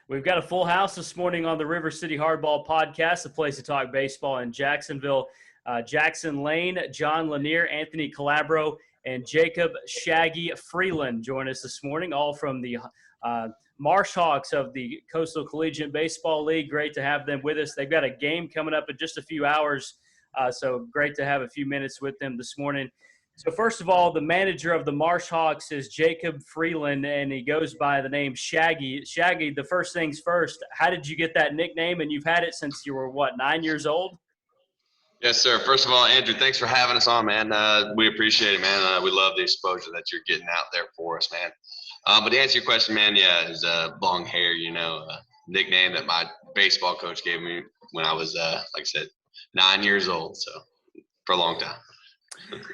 We've got a full house this morning on the River City Hardball podcast, the place to talk baseball in Jacksonville. Jackson Lein, John Lanier, Anthony Calabro, and Jacob Shaggy Freeland join us this morning, all from the Marsh Hawks of the Coastal Collegiate Baseball League. Great to have them with us. They've got a game coming up in just a few hours, so great to have a few minutes with them this morning. So first of all, the manager of the Marsh Hawks is Jacob Freeland, and he goes by the name Shaggy. Shaggy, the first things first, how did you get that nickname? And you've had it since you were, 9 years old? Yes, sir. First of all, Andrew, thanks for having us on, man. We appreciate it, man. We love the exposure that you're getting out there for us, man. But to answer your question, man, yeah, it's long hair, nickname that my baseball coach gave me when I was, like I said, 9 years old, so for a long time.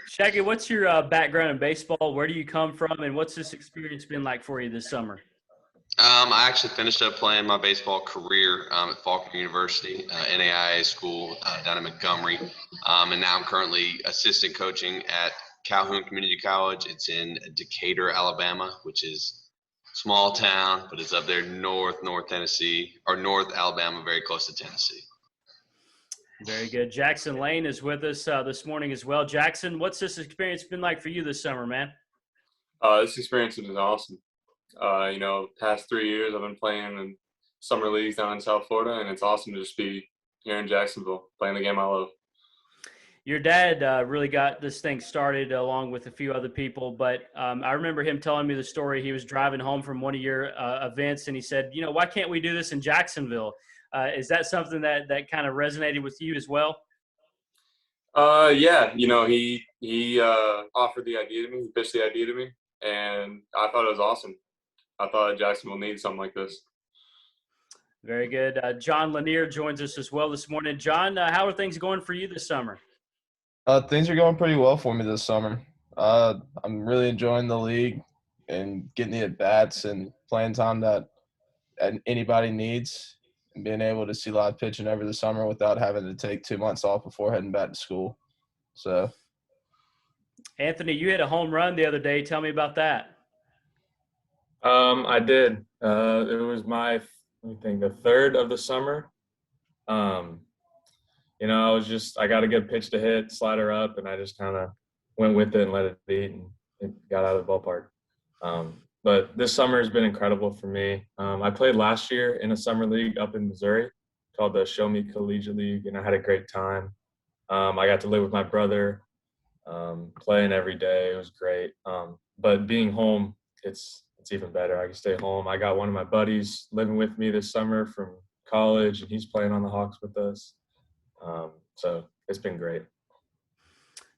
Shaggy, what's your background in baseball? Where do you come from, and what's this experience been like for you this summer? I actually finished up playing my baseball career at Faulkner University, NAIA school down in Montgomery, and now I'm currently assistant coaching at Calhoun Community College. It's in Decatur, Alabama, which is a small town, but it's up there north Tennessee, or North Alabama, very close to Tennessee. Very good. Jackson Lein is with us this morning as well. Jackson, what's this experience been like for you this summer, man? This experience has been awesome. Past 3 years I've been playing in summer leagues down in South Florida, and it's awesome to just be here in Jacksonville playing the game I love. Your dad really got this thing started along with a few other people, but I remember him telling me the story. He was driving home from one of your events, and he said, why can't we do this in Jacksonville? Is that something that kind of resonated with you as well? Yeah, he offered the idea to me. He pitched the idea to me, and I thought it was awesome. I thought Jacksonville needed something like this. Very good. John Lanier joins us as well this morning. John, how are things going for you this summer? Things are going pretty well for me this summer. I'm really enjoying the league and getting the at-bats and playing time that anybody needs, and being able to see live pitching over the summer without having to take 2 months off before heading back to school. So, Anthony, you hit a home run the other day. Tell me about that. I did. It was the third of the summer. I got a good pitch to hit, slider up, and I just kind of went with it and let it beat, and it got out of the ballpark. But this summer has been incredible for me. I played last year in a summer league up in Missouri called the Show Me Collegiate League, and I had a great time. I got to live with my brother, playing every day. It was great. But being home, it's even better. I can stay home. I got one of my buddies living with me this summer from college, and he's playing on the Hawks with us. So it's been great.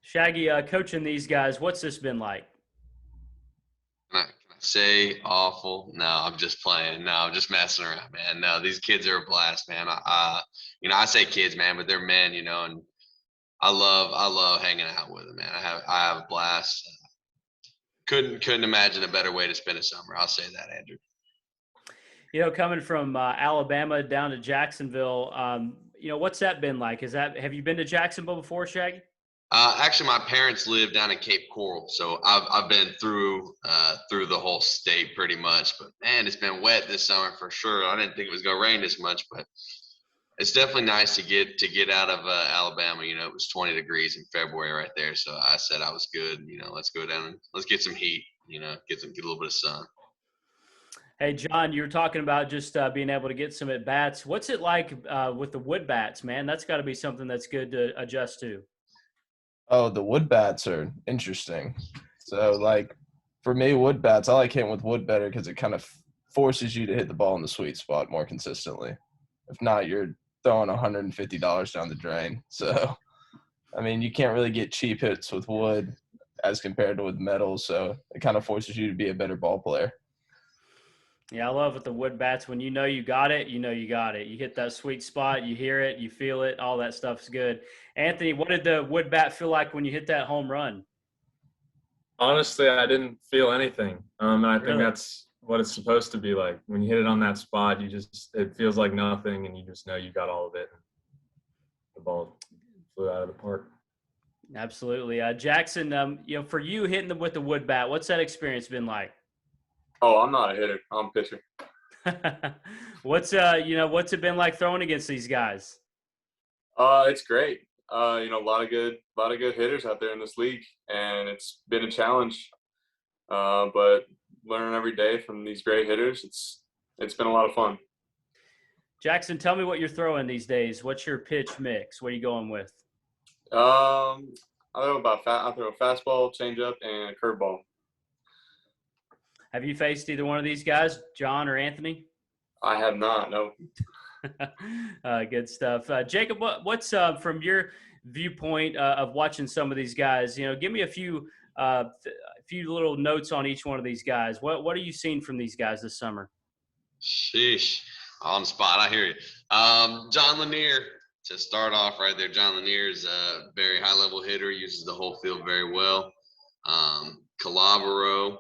Shaggy, coaching these guys, what's this been like? Can I say awful? No, I'm just playing. No, I'm just messing around, man. No, these kids are a blast, man. I say kids, man, but they're men, and I love hanging out with them, man. I have a blast. Couldn't imagine a better way to spend a summer. I'll say that, Andrew. Coming from Alabama down to Jacksonville, what's that been like? Have you been to Jacksonville before, Shaggy? Actually, my parents live down in Cape Coral, so I've been through the whole state pretty much. But man, it's been wet this summer for sure. I didn't think it was gonna rain this much, but it's definitely nice to get out of Alabama. It was 20 degrees in February right there, so I said I was good. Let's go down and let's get some heat. Get a little bit of sun. Hey, John, you were talking about just being able to get some at-bats. What's it like with the wood bats, man? That's got to be something that's good to adjust to. Oh, the wood bats are interesting. So, for me, wood bats, I like hitting with wood better because it kind of forces you to hit the ball in the sweet spot more consistently. If not, you're throwing $150 down the drain. So, you can't really get cheap hits with wood as compared to with metal. So, it kind of forces you to be a better ball player. Yeah, I love with the wood bats. When you got it, you got it. You hit that sweet spot, you hear it, you feel it, all that stuff's good. Anthony, what did the wood bat feel like when you hit that home run? Honestly, I didn't feel anything. And I think Really? that's what it's supposed to be like. When you hit it on that spot, it feels like nothing, and you just know you got all of it. The ball flew out of the park. Absolutely. Jackson, for you hitting them with the wood bat, what's that experience been like? Oh, I'm not a hitter. I'm a pitcher. What's it been like throwing against these guys? It's great. A lot of good hitters out there in this league, and it's been a challenge. But learning every day from these great hitters, it's been a lot of fun. Jackson, tell me what you're throwing these days. What's your pitch mix? What are you going with? I throw a fastball, changeup, and a curveball. Have you faced either one of these guys, John or Anthony? I have not. No. Good stuff. Jacob, what's from your viewpoint of watching some of these guys? Give me a few little notes on each one of these guys. What are you seeing from these guys this summer? Sheesh. On the spot, I hear you. John Lanier, to start off right there, John Lanier is a very high-level hitter, uses the whole field very well. Calabro,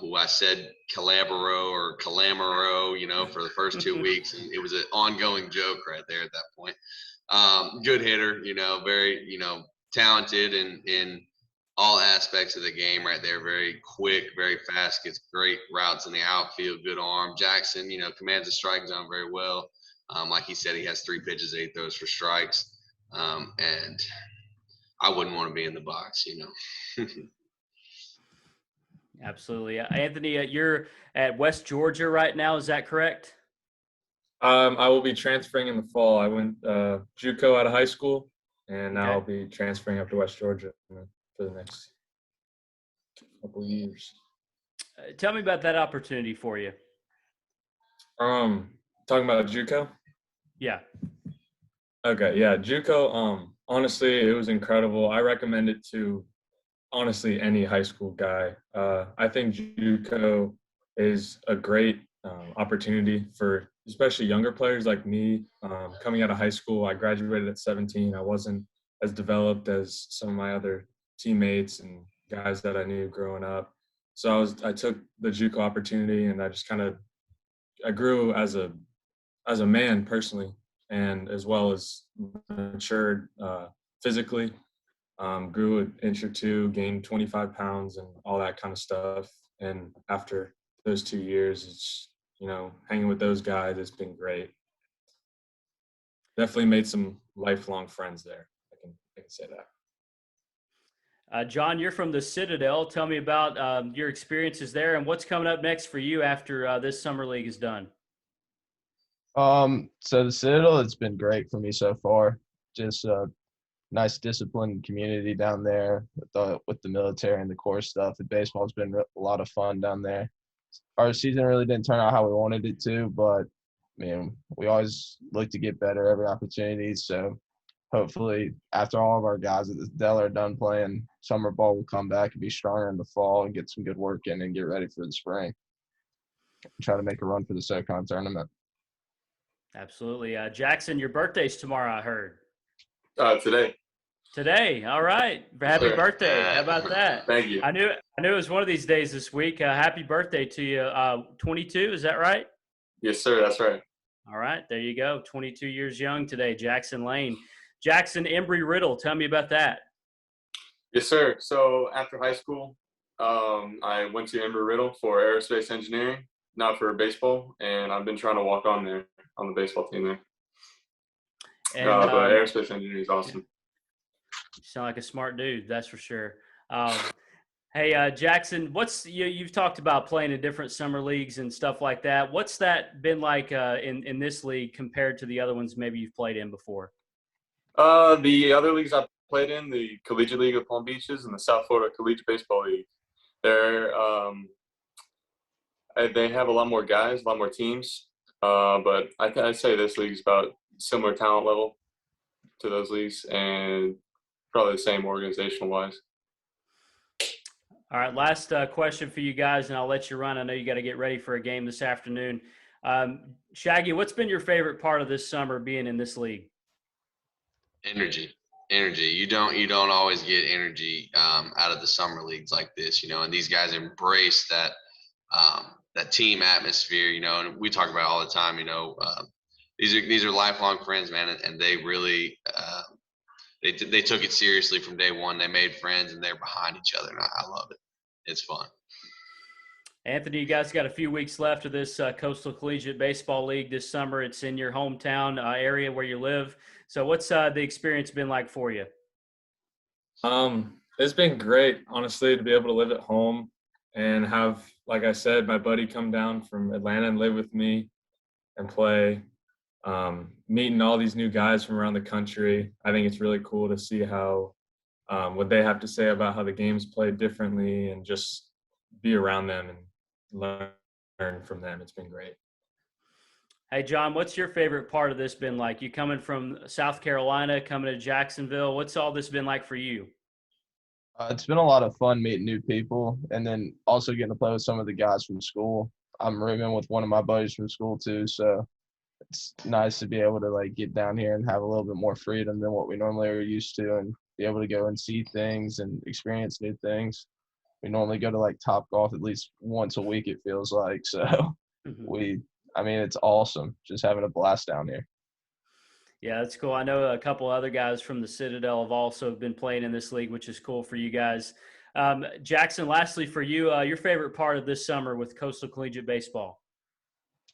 who I said Calabro or Calamaro, for the first 2 weeks, and it was an ongoing joke right there at that point. Good hitter, very, talented in all aspects of the game right there. Very quick, very fast, gets great routes in the outfield, good arm. Jackson, commands the strike zone very well. Like he said, he has 3 pitches that he throws for strikes. And I wouldn't want to be in the box, Absolutely. Anthony, you're at West Georgia right now. Is that correct? I will be transferring in the fall. I went JUCO out of high school, and now I'll be transferring up to West Georgia for the next couple of years. Tell me about that opportunity for you. Talking about JUCO? Yeah. Okay, yeah, JUCO, honestly, it was incredible. I recommend it to, honestly, any high school guy. I think JUCO is a great opportunity for especially younger players like me. Coming out of high school, I graduated at 17. I wasn't as developed as some of my other teammates and guys that I knew growing up. So I took the JUCO opportunity, and I grew as a man personally, and as well as matured physically. Grew an inch or two, gained 25 pounds, and all that kind of stuff. And after those 2 years, it's hanging with those guys, it's been great. Definitely made some lifelong friends there. I can say that. John, you're from the Citadel. Tell me about your experiences there and what's coming up next for you after this summer league is done. So the Citadel, it's been great for me so far. Just nice disciplined community down there with the military and the core stuff. The baseball's been a lot of fun down there. Our season really didn't turn out how we wanted it to, but we always look to get better every opportunity. So hopefully after all of our guys at the Dell are done playing, summer ball will come back and be stronger in the fall and get some good work in and get ready for the spring. Try to make a run for the SoCon tournament. Absolutely. Jackson, your birthday's tomorrow, I heard. Today. Today. All right. Happy birthday. How about that? Thank you. I knew it was one of these days this week. Happy birthday to you. 22, is that right? Yes, sir. That's right. All right. There you go. 22 years young today, Jackson Lein. Jackson, Embry Riddle. Tell me about that. Yes, sir. So after high school, I went to Embry Riddle for aerospace engineering, not for baseball, and I've been trying to walk on there on the baseball team there. And, but aerospace engineering is awesome. You sound like a smart dude, that's for sure. Hey, Jackson, you've talked about playing in different summer leagues and stuff like that. What's that been like in this league compared to the other ones maybe you've played in before? The other leagues I've played in, the Collegiate League of Palm Beaches and the South Florida Collegiate Baseball League, they have a lot more guys, a lot more teams. But I'd say this league is about similar talent level to those leagues and probably the same organizational-wise. All right, last question for you guys, and I'll let you run. I know you got to get ready for a game this afternoon. Shaggy, what's been your favorite part of this summer being in this league? Energy. You don't always get energy out of the summer leagues like this, and these guys embrace that team atmosphere, and we talk about it all the time, these are lifelong friends, man, and they really they took it seriously from day one. They made friends and they're behind each other, and I love it. It's fun. Anthony, you guys got a few weeks left of this Coastal Collegiate Baseball League this summer. It's in your hometown area where you live. So what's the experience been like for you? It's been great, honestly, to be able to live at home and have, like I said, my buddy come down from Atlanta and live with me and play. Meeting all these new guys from around the country. I think it's really cool to see how what they have to say about how the game's played differently and just be around them and learn from them. It's been great. Hey, John, what's your favorite part of this been like? You coming from South Carolina, coming to Jacksonville. What's all this been like for you? It's been a lot of fun meeting new people and then also getting to play with some of the guys from school. I'm rooming with one of my buddies from school too, so it's nice to be able to like get down here and have a little bit more freedom than what we normally are used to and be able to go and see things and experience new things. We normally go to like Topgolf at least once a week, it feels like. So it's awesome just having a blast down here. Yeah, that's cool. I know a couple other guys from the Citadel have also been playing in this league, which is cool for you guys. Jackson, lastly for you, your favorite part of this summer with Coastal Collegiate Baseball?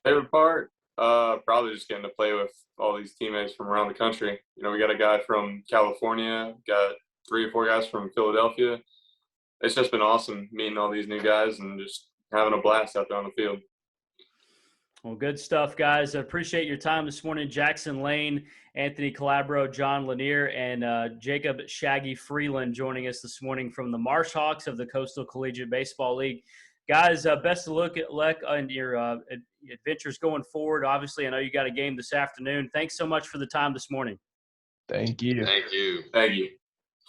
Favorite part? Probably just getting to play with all these teammates from around the country. You know, we got a guy from California, got 3 or 4 guys from Philadelphia. It's just been awesome meeting all these new guys and just having a blast out there on the field. Well, good stuff, guys. I appreciate your time this morning. Jackson Lein, Anthony Calabro, John Lanier, and Jacob Shaggy Freeland joining us this morning from the Marsh Hawks of the Coastal Collegiate Baseball League. Guys, best of luck on your adventures going forward. Obviously, I know you got a game this afternoon. Thanks so much for the time this morning. Thank you. Thank you. Thank you.